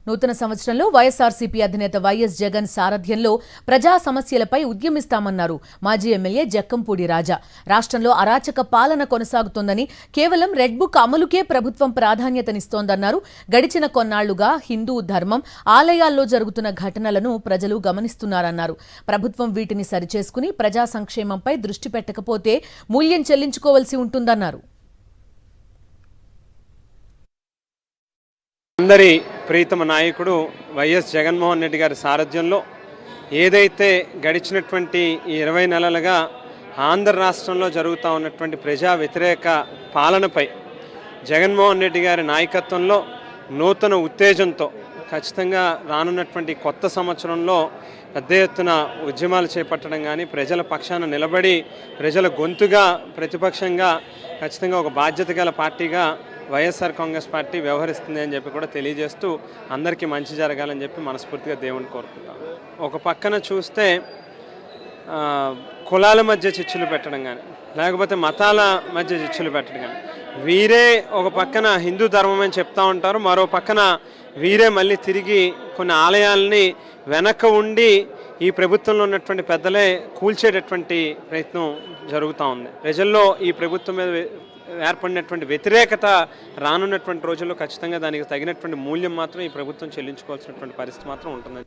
నూతన సంవత్సరంలో వైఎస్ఆర్సీపీ అధినేత వైఎస్ జగన్ సారథ్యంలో ప్రజా సమస్యలపై ఉద్యమిస్తామన్నారు మాజీ ఎమ్మెల్యే జక్కంపూడి రాజా. రాష్ట్రంలో అరాచక పాలన కొనసాగుతోందని, కేవలం రెడ్ బుక్ అమలుకే ప్రభుత్వం ప్రాధాన్యతనిస్తోందన్నారు. గడిచిన కొన్నాళ్లుగా హిందూ ధర్మం, ఆలయాల్లో జరుగుతున్న ఘటనలను ప్రజలు గమనిస్తున్నారన్నారు. ప్రభుత్వం వీటిని సరిచేసుకుని ప్రజా సంక్షేమంపై దృష్టి పెట్టకపోతే మూల్యం చెల్లించుకోవాల్సి ఉంటుందన్నారు. అందరి ప్రీతమ నాయకుడు వైఎస్ జగన్మోహన్ రెడ్డి గారి సారథ్యంలో ఏదైతే గడిచినటువంటి ఈ 20 నెలలుగా ఆంధ్ర రాష్ట్రంలో జరుగుతూ ఉన్నటువంటి ప్రజా వ్యతిరేక పాలనపై జగన్మోహన్ రెడ్డి గారి నాయకత్వంలో నూతన ఉత్తేజంతో ఖచ్చితంగా రానున్నటువంటి కొత్త సంవత్సరంలో పెద్ద ఎత్తున ఉద్యమాలు చేపట్టడం కానీ, ప్రజల పక్షాన నిలబడి ప్రజల గొంతుగా ప్రతిపక్షంగా ఖచ్చితంగా ఒక బాధ్యత గల పార్టీగా వైఎస్ఆర్ కాంగ్రెస్ పార్టీ వ్యవహరిస్తుంది అని చెప్పి కూడా తెలియజేస్తూ అందరికీ మంచి జరగాలని చెప్పి మనస్ఫూర్తిగా దేవుని కోరుకుంటాం. ఒక పక్కన చూస్తే కులాల మధ్య చిచ్చులు పెట్టడం కానీ, లేకపోతే మతాల మధ్య చిచ్చులు పెట్టడం కానీ, వీరే ఒక పక్కన హిందూ ధర్మం అని చెప్తూ ఉంటారు, మరో పక్కన వీరే మళ్ళీ తిరిగి కొన్ని ఆలయాలని వెనక ఉండి ఈ ప్రభుత్వంలో ఉన్నటువంటి పెద్దలే కూల్చేటటువంటి ప్రయత్నం జరుగుతూ ఉంది. ప్రజల్లో ఈ ప్రభుత్వం మీద ఏర్పడినటువంటి వ్యతిరేకత రానున్నటువంటి రోజుల్లో ఖచ్చితంగా దానికి తగినటువంటి మూల్యం మాత్రం ఈ ప్రభుత్వం చెల్లించుకోవాల్సినటువంటి పరిస్థితి మాత్రం ఉంటుంది.